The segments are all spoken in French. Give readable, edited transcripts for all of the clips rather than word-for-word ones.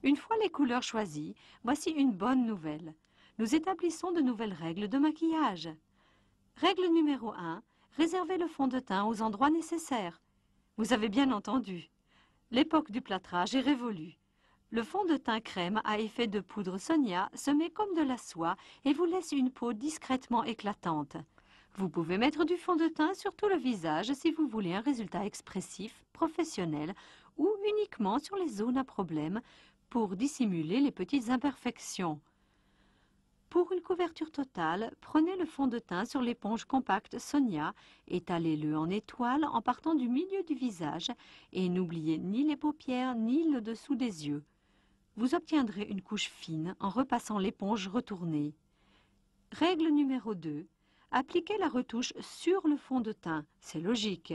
Une fois les couleurs choisies, voici une bonne nouvelle. Nous établissons de nouvelles règles de maquillage. Règle numéro 1, réservez le fond de teint aux endroits nécessaires. Vous avez bien entendu. L'époque du plâtrage est révolue. Le fond de teint crème à effet de poudre Sonia se met comme de la soie et vous laisse une peau discrètement éclatante. Vous pouvez mettre du fond de teint sur tout le visage si vous voulez un résultat expressif, professionnel ou uniquement sur les zones à problème pour dissimuler les petites imperfections. Pour une couverture totale, prenez le fond de teint sur l'éponge compacte Sonia, étalez-le en étoile en partant du milieu du visage et n'oubliez ni les paupières ni le dessous des yeux. Vous obtiendrez une couche fine en repassant l'éponge retournée. Règle numéro 2. Appliquez la retouche sur le fond de teint. C'est logique.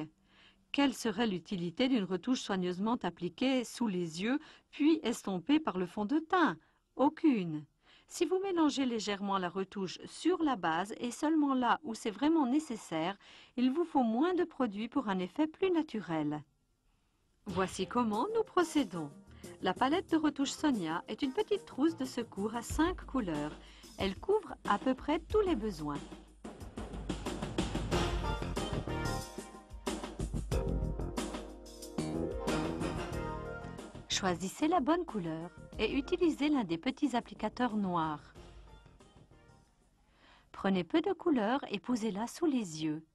Quelle serait l'utilité d'une retouche soigneusement appliquée sous les yeux, puis estompée par le fond de teint? Aucune. Si vous mélangez légèrement la retouche sur la base et seulement là où c'est vraiment nécessaire, il vous faut moins de produit pour un effet plus naturel. Voici comment nous procédons. La palette de retouche Sonia est une petite trousse de secours à 5 couleurs. Elle couvre à peu près tous les besoins. Choisissez la bonne couleur et utilisez l'un des petits applicateurs noirs. Prenez peu de couleur et posez-la sous les yeux.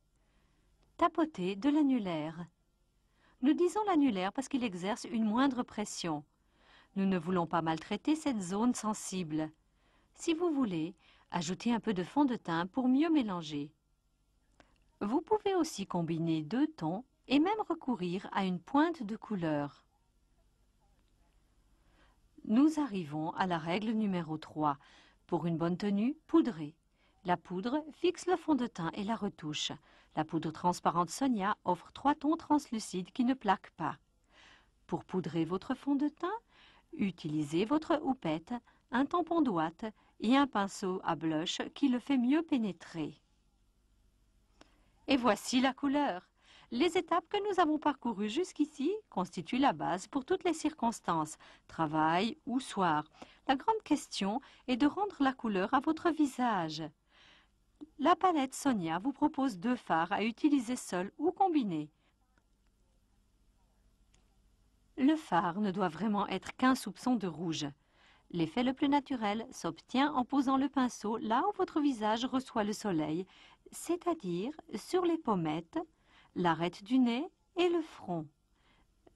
Tapotez de l'annulaire. Nous disons l'annulaire parce qu'il exerce une moindre pression. Nous ne voulons pas maltraiter cette zone sensible. Si vous voulez, ajoutez un peu de fond de teint pour mieux mélanger. Vous pouvez aussi combiner 2 tons et même recourir à une pointe de couleur. Nous arrivons à la règle numéro 3. Pour une bonne tenue, poudrez. La poudre fixe le fond de teint et la retouche. La poudre transparente Sonia offre 3 tons translucides qui ne plaquent pas. Pour poudrer votre fond de teint, utilisez votre houppette, un tampon d'ouate et un pinceau à blush qui le fait mieux pénétrer. Et voici la couleur. Les étapes que nous avons parcourues jusqu'ici constituent la base pour toutes les circonstances, travail ou soir. La grande question est de rendre la couleur à votre visage. La palette Sonia vous propose 2 fards à utiliser seuls ou combinés. Le fard ne doit vraiment être qu'un soupçon de rouge. L'effet le plus naturel s'obtient en posant le pinceau là où votre visage reçoit le soleil, c'est-à-dire sur les pommettes, l'arête du nez et le front.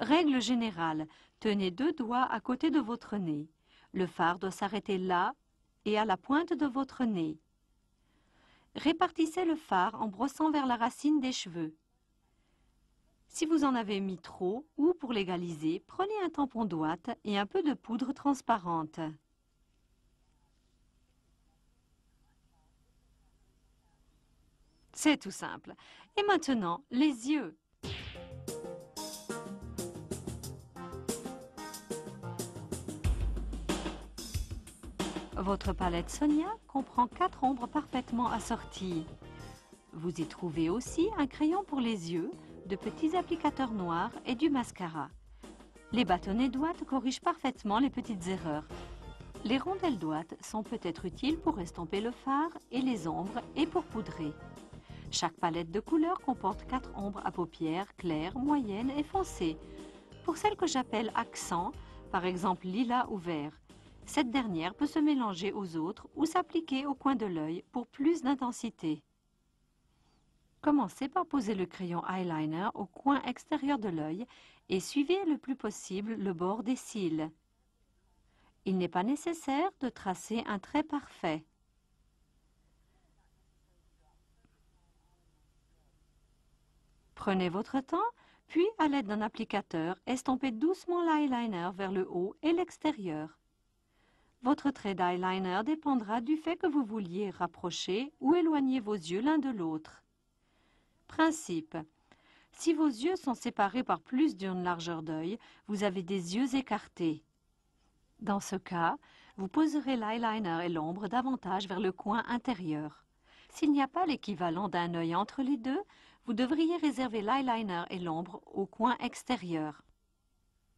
Règle générale, tenez 2 doigts à côté de votre nez. Le fard doit s'arrêter là et à la pointe de votre nez. Répartissez le fard en brossant vers la racine des cheveux. Si vous en avez mis trop ou pour l'égaliser, prenez un tampon d'ouate et un peu de poudre transparente. C'est tout simple. Et maintenant, les yeux. Votre palette Sonia comprend 4 ombres parfaitement assorties. Vous y trouvez aussi un crayon pour les yeux, de petits applicateurs noirs et du mascara. Les bâtonnets d'ouate corrigent parfaitement les petites erreurs. Les rondelles d'ouate sont peut-être utiles pour estomper le fard et les ombres et pour poudrer. Chaque palette de couleurs comporte 4 ombres à paupières claires, moyennes et foncées. Pour celles que j'appelle accents, par exemple lilas ou vert, cette dernière peut se mélanger aux autres ou s'appliquer au coin de l'œil pour plus d'intensité. Commencez par poser le crayon eyeliner au coin extérieur de l'œil et suivez le plus possible le bord des cils. Il n'est pas nécessaire de tracer un trait parfait. Prenez votre temps, puis à l'aide d'un applicateur, estompez doucement l'eyeliner vers le haut et l'extérieur. Votre trait d'eyeliner dépendra du fait que vous vouliez rapprocher ou éloigner vos yeux l'un de l'autre. Principe. Si vos yeux sont séparés par plus d'une largeur d'œil, vous avez des yeux écartés. Dans ce cas, vous poserez l'eyeliner et l'ombre davantage vers le coin intérieur. S'il n'y a pas l'équivalent d'un œil entre les deux, vous devriez réserver l'eyeliner et l'ombre au coin extérieur.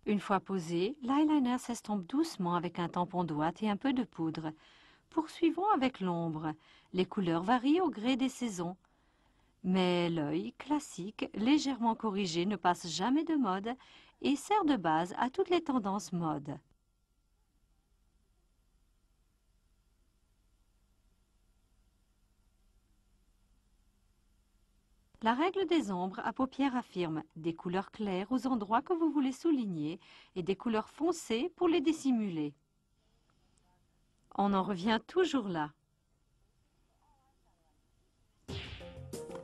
Une fois posé, l'eyeliner s'estompe doucement avec un tampon d'ouate et un peu de poudre. Poursuivons avec l'ombre. Les couleurs varient au gré des saisons. Mais l'œil classique, légèrement corrigé, ne passe jamais de mode et sert de base à toutes les tendances mode. La règle des ombres à paupières affirme des couleurs claires aux endroits que vous voulez souligner et des couleurs foncées pour les dissimuler. On en revient toujours là.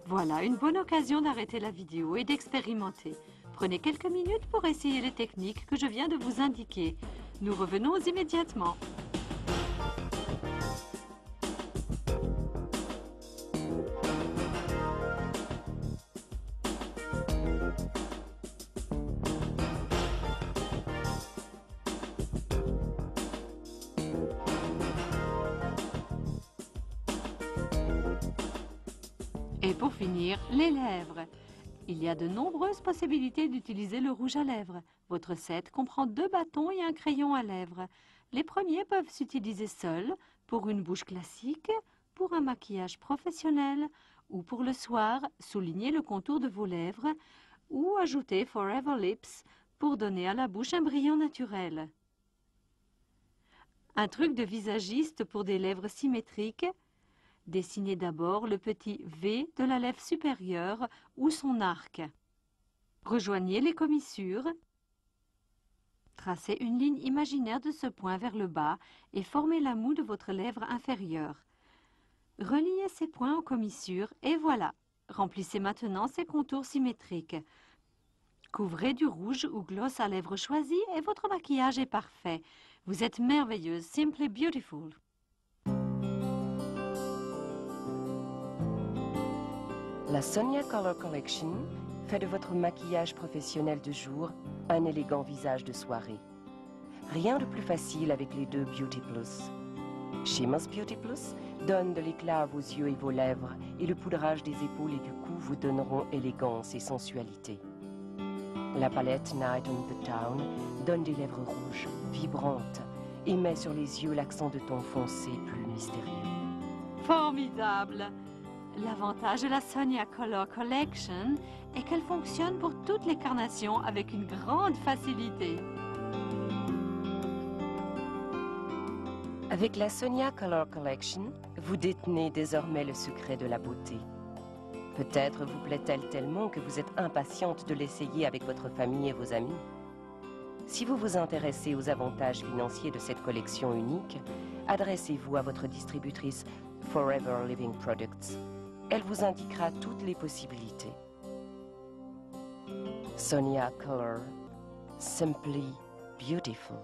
Voilà une bonne occasion d'arrêter la vidéo et d'expérimenter. Prenez quelques minutes pour essayer les techniques que je viens de vous indiquer. Nous revenons immédiatement. Et pour finir, les lèvres. Il y a de nombreuses possibilités d'utiliser le rouge à lèvres. Votre set comprend 2 bâtons et un crayon à lèvres. Les premiers peuvent s'utiliser seuls pour une bouche classique, pour un maquillage professionnel ou pour le soir, souligner le contour de vos lèvres ou ajouter Forever Lips pour donner à la bouche un brillant naturel. Un truc de visagiste pour des lèvres symétriques. Dessinez d'abord le petit V de la lèvre supérieure ou son arc. Rejoignez les commissures. Tracez une ligne imaginaire de ce point vers le bas et formez la moue de votre lèvre inférieure. Reliez ces points aux commissures et voilà. Remplissez maintenant ces contours symétriques. Couvrez du rouge ou gloss à lèvres choisi et votre maquillage est parfait. Vous êtes merveilleuse, simply beautiful. La Sonia Color Collection fait de votre maquillage professionnel de jour un élégant visage de soirée. Rien de plus facile avec les 2 Beauty Plus. Shimmers Beauty Plus donne de l'éclat à vos yeux et vos lèvres et le poudrage des épaules et du cou vous donneront élégance et sensualité. La palette Night on the Town donne des lèvres rouges, vibrantes et met sur les yeux l'accent de ton foncé plus mystérieux. Formidable! L'avantage de la Sonia Color Collection est qu'elle fonctionne pour toutes les carnations avec une grande facilité. Avec la Sonia Color Collection, vous détenez désormais le secret de la beauté. Peut-être vous plaît-elle tellement que vous êtes impatiente de l'essayer avec votre famille et vos amis. Si vous vous intéressez aux avantages financiers de cette collection unique, adressez-vous à votre distributrice Forever Living Products. Elle vous indiquera toutes les possibilités. Sonia Color, simply beautiful.